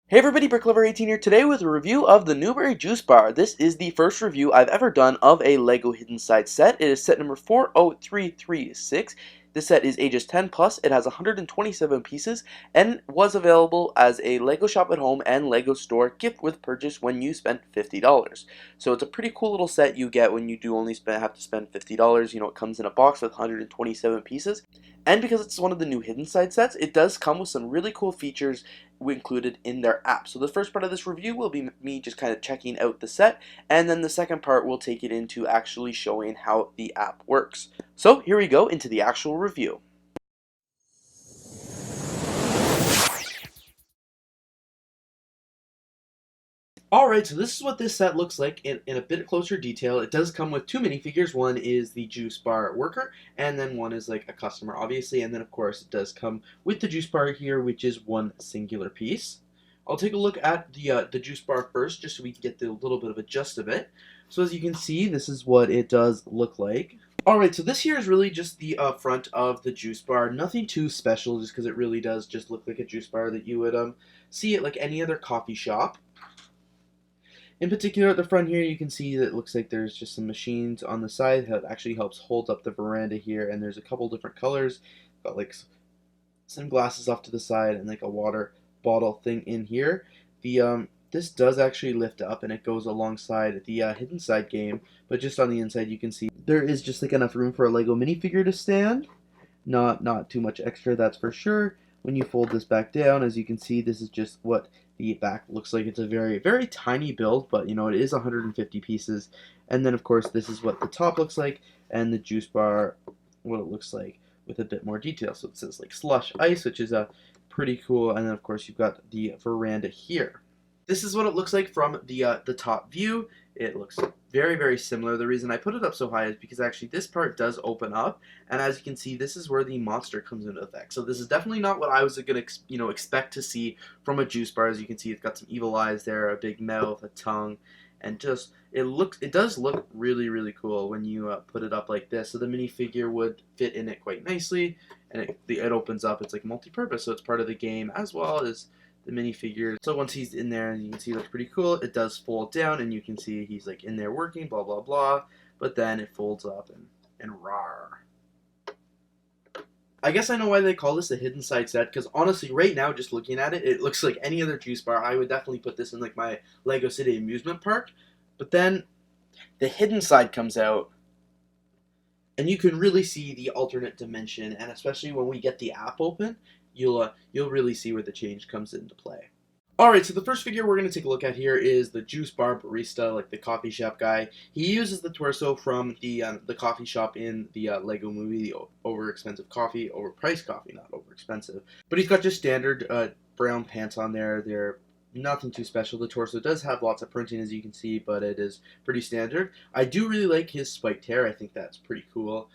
Hey everybody, BrickLover18 here today with a review of the Newberry Juice Bar. This is the first review I've ever done of a LEGO Hidden Side set. It is set number 40336. This set is ages 10 plus. It has 127 pieces and was available as a LEGO Shop at Home and LEGO Store gift with purchase when you spent $50. So it's a pretty cool little set you get when you do only have to spend $50. You know, it comes in a box with 127 pieces. And because it's one of the new Hidden Side sets, it does come with some really cool features included in their app. So the first part of this review will be me just kind of checking out the set, and then the second part will take it into actually showing how the app works. So here we go into the actual review. Alright, so this is what this set looks like in a bit closer detail. It does come with two minifigures. One is the Juice Bar worker, and then one is like a customer, obviously. And then, of course, it does come with the Juice Bar here, which is one singular piece. I'll take a look at the Juice Bar first, just so we can get a little bit of a gist of it. So as you can see, this is what it does look like. Alright, so this here is really just the front of the Juice Bar. Nothing too special, just because it really does just look like a Juice Bar that you would see at like any other coffee shop. In particular, at the front here, you can see that it looks like there's just some machines on the side that actually helps hold up the veranda here, and there's a couple different colors. Got like some glasses off to the side and like a water bottle thing in here. The this does actually lift up and it goes alongside the Hidden Side game, but just on the inside you can see there is just like enough room for a Lego minifigure to stand. Not too much extra, that's for sure. When you fold this back down, as you can see, this is just what the back looks like. It's a very tiny build, but you know, it is 150 pieces. And then of course this is what the top looks like, and the Juice Bar, what it looks like with a bit more detail. So it says like slush ice, which is pretty cool. And then of course you've got the veranda here. This is what it looks like from the top view. It looks very similar. The reason I put it up so high is because actually this part does open up, and as you can see, this is where the monster comes into effect. So this is definitely not what I was gonna expect to see from a Juice Bar. As you can see, it's got some evil eyes there, a big mouth, a tongue, and just it does look really cool when you put it up like this. So the minifigure would fit in it quite nicely, and it opens up. It's like multi-purpose, so it's part of the game as well as the minifigure. So once he's in there, and you can see it looks pretty cool, it does fold down, and you can see he's like in there working, blah blah blah. But then it folds up and rawr. I guess I know why they call this a Hidden Side set, because honestly, right now, just looking at it, it looks like any other Juice Bar. I would definitely put this in like my Lego City amusement park. But then the Hidden Side comes out, and you can really see the alternate dimension, and especially when we get the app open, you'll really see where the change comes into play. Alright, so the first figure we're going to take a look at here is the Juice Bar Barista, like the coffee shop guy. He uses the torso from the coffee shop in the Lego movie, the overexpensive coffee, overpriced coffee, not overexpensive. But he's got just standard brown pants on there. They're nothing too special. The torso does have lots of printing, as you can see, but it is pretty standard. I do really like his spiked hair. I think that's pretty cool.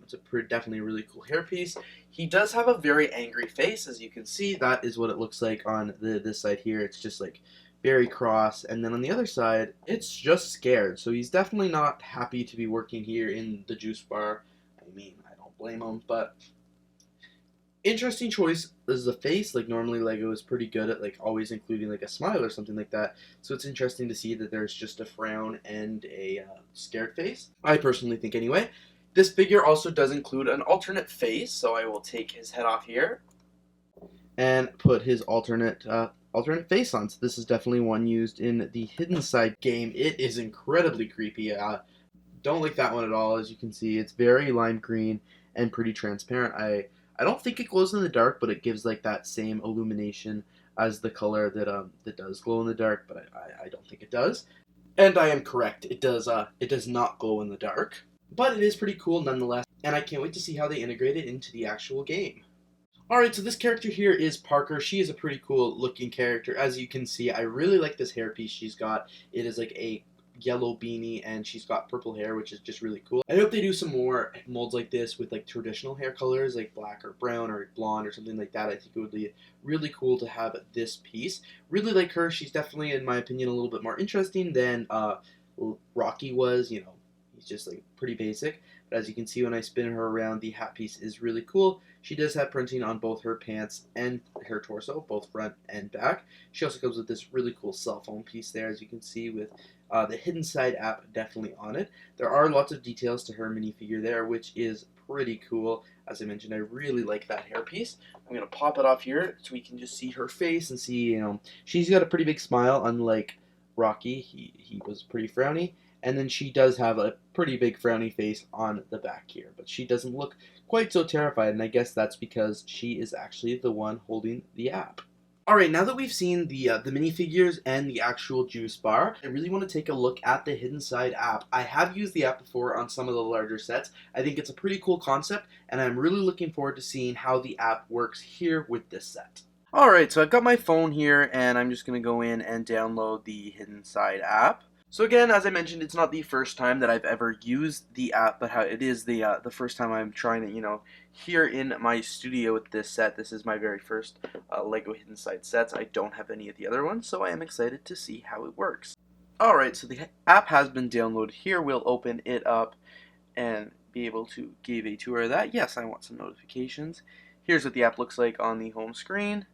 It's definitely a really cool hairpiece. He does have a very angry face, as you can see. That is what it looks like on this side here. It's just like very cross, and then on the other side, it's just scared. So he's definitely not happy to be working here in the Juice Bar. I mean, I don't blame him, but interesting choice is the face. Like normally Lego is pretty good at like always including like a smile or something like that. So it's interesting to see that there's just a frown and a scared face. I personally think anyway. This figure also does include an alternate face, so I will take his head off here and put his alternate face on. So this is definitely one used in the Hidden Side game. It is incredibly creepy. Don't like that one at all. As you can see, it's very lime green and pretty transparent. I don't think it glows in the dark, but it gives like that same illumination as the color that does glow in the dark, but I don't think it does. And I am correct. It does not glow in the dark. But it is pretty cool nonetheless, and I can't wait to see how they integrate it into the actual game. Alright, so this character here is Parker. She is a pretty cool looking character. As you can see, I really like this hairpiece she's got. It is like a yellow beanie, and she's got purple hair, which is just really cool. I hope they do some more molds like this with like traditional hair colors, like black or brown or blonde or something like that. I think it would be really cool to have this piece. Really like her. She's definitely, in my opinion, a little bit more interesting than Rocky was, you know. He's just like pretty basic. but as you can see when I spin her around, the hat piece is really cool. She does have printing on both her pants and her torso, both front and back. She also comes with this really cool cell phone piece there, as you can see, with the Hidden Side app definitely on it. There are lots of details to her minifigure there, which is pretty cool. As I mentioned, I really like that hairpiece. I'm going to pop it off here so we can just see her face and see, she's got a pretty big smile, unlike Rocky. He was pretty frowny. And then she does have a pretty big frowny face on the back here. But she doesn't look quite so terrified, and I guess that's because she is actually the one holding the app. Alright, now that we've seen the minifigures and the actual juice bar, I really want to take a look at the Hidden Side app. I have used the app before on some of the larger sets. I think it's a pretty cool concept, and I'm really looking forward to seeing how the app works here with this set. Alright, so I've got my phone here, and I'm just going to go in and download the Hidden Side app. So again, as I mentioned, it's not the first time that I've ever used the app, but how it is the first time I'm trying it, here in my studio with this set. This is my very first LEGO Hidden Side sets. I don't have any of the other ones, so I am excited to see how it works. Alright, so the app has been downloaded here. We'll open it up and be able to give a tour of that. Yes, I want some notifications. Here's what the app looks like on the home screen.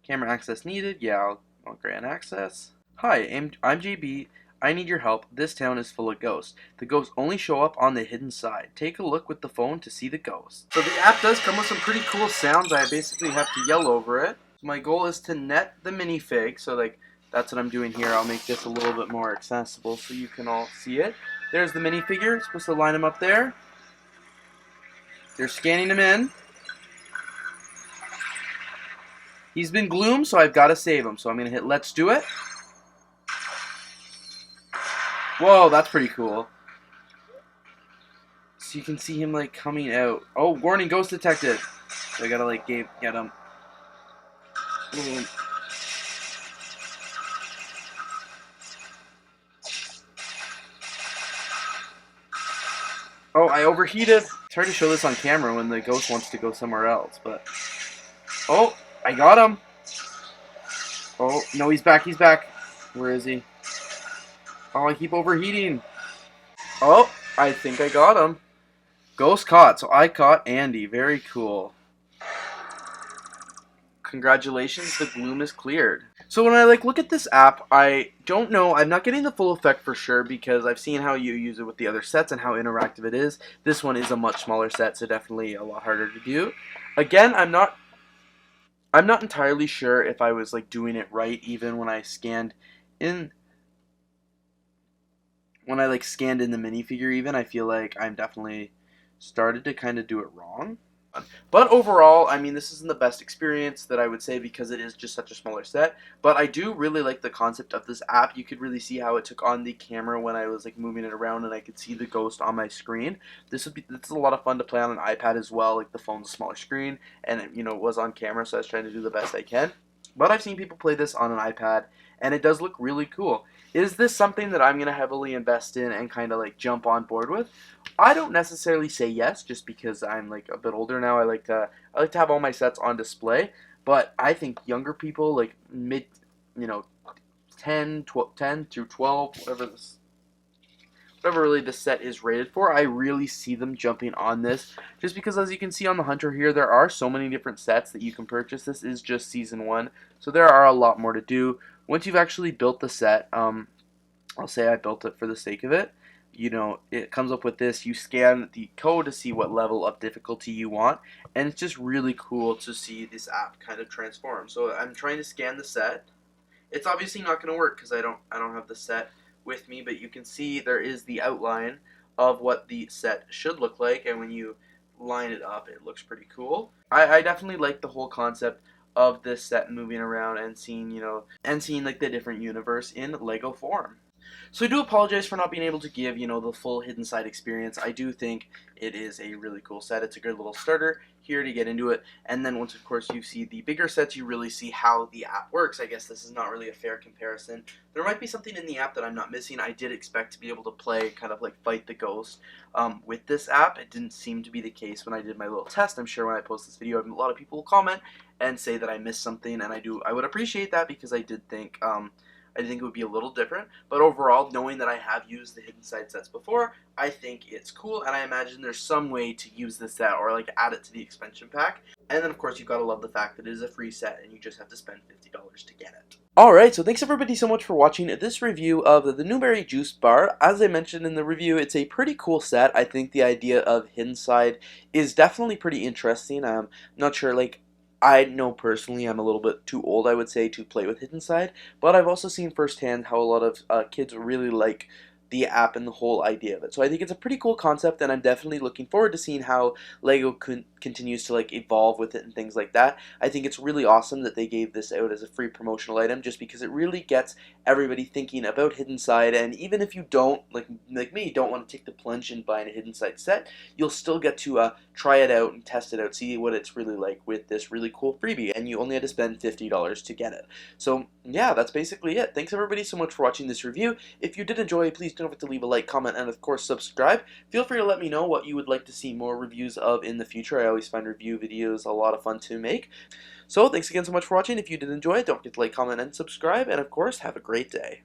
Camera access needed. Yeah, I'll grant access. Hi, I'm JB. I need your help. This town is full of ghosts. The ghosts only show up on the hidden side. Take a look with the phone to see the ghosts. So the app does come with some pretty cool sounds. I basically have to yell over it. My goal is to net the minifig. So that's what I'm doing here. I'll make this a little bit more accessible so you can all see it. There's the minifigure. Supposed to line them up there. They're scanning them in. He's been gloomed, so I've got to save him. So I'm going to hit let's do it. Whoa, that's pretty cool. So you can see him coming out. Oh, warning, ghost detected. So I gotta get him. Boom. Oh, I overheated. It's hard to show this on camera when the ghost wants to go somewhere else, but oh, I got him. Oh, no, he's back. Where is he? Oh, I keep overheating. Oh, I think I got him. Ghost caught. So I caught Andy. Very cool. Congratulations, the gloom is cleared. So when I look at this app, I don't know, I'm not getting the full effect for sure because I've seen how you use it with the other sets and how interactive it is. This one is a much smaller set, so definitely a lot harder to do. Again, I'm not entirely sure if I was doing it right even when I scanned in. When I scanned in the minifigure even, I feel like I'm definitely started to kind of do it wrong. But overall, I mean, this isn't the best experience that I would say because it is just such a smaller set. But I do really like the concept of this app. You could really see how it took on the camera when I was moving it around and I could see the ghost on my screen. This is a lot of fun to play on an iPad as well. The phone's a smaller screen and it was on camera, so I was trying to do the best I can. But I've seen people play this on an iPad and it does look really cool. Is this something that I'm going to heavily invest in and kind of jump on board with? I don't necessarily say yes, just because I'm a bit older now. I like to have all my sets on display, but I think younger people, mid, 10 through 12, whatever really this set is rated for, I really see them jumping on this, just because as you can see on the Hunter here, there are so many different sets that you can purchase. This is just Season 1, so there are a lot more to do. Once you've actually built the set, I'll say I built it for the sake of it. It comes up with this. You scan the code to see what level of difficulty you want, and it's just really cool to see this app kind of transform. So I'm trying to scan the set. It's obviously not going to work because I don't have the set with me, but you can see there is the outline of what the set should look like, and when you line it up, it looks pretty cool. I definitely like the whole concept of this set moving around and seeing, the different universe in Lego form. So I do apologize for not being able to give, the full Hidden Side experience. I do think it is a really cool set. It's a good little starter here to get into it. And then once, of course, you see the bigger sets, you really see how the app works. I guess this is not really a fair comparison. There might be something in the app that I'm not missing. I did expect to be able to play kind of Fight the Ghost with this app. It didn't seem to be the case when I did my little test. I'm sure when I post this video, a lot of people will comment and say that I missed something, and I would appreciate that because I did think I think it would be a little different. But overall, knowing that I have used the Hidden Side sets before, I think it's cool, and I imagine there's some way to use the set or like add it to the expansion pack. And then of course you've got to love the fact that it is a free set and you just have to spend $50 to get it. Alright, so thanks everybody so much for watching this review of the Newberry Juice Bar. As I mentioned in the review, it's a pretty cool set. I think the idea of Hidden Side is definitely pretty interesting. I'm not sure, like, I know personally I'm a little bit too old, I would say, to play with Hidden Side, but I've also seen firsthand how a lot of kids really like the app and the whole idea of it. So I think it's a pretty cool concept, and I'm definitely looking forward to seeing how LEGO continues to like evolve with it and things like that. I think it's really awesome that they gave this out as a free promotional item, just because it really gets everybody thinking about Hidden Side. And even if you don't, like me, don't want to take the plunge in buying a Hidden Side set, you'll still get to try it out and test it out, see what it's really like with this really cool freebie. And you only had to spend $50 to get it. So yeah, that's basically it. Thanks everybody so much for watching this review. If you did enjoy, please don't forget to leave a like, comment, and of course subscribe. Feel free to let me know what you would like to see more reviews of in the future. I always find review videos a lot of fun to make. So thanks again so much for watching. If you did enjoy it, don't forget to like, comment, and subscribe. And of course, have a great day.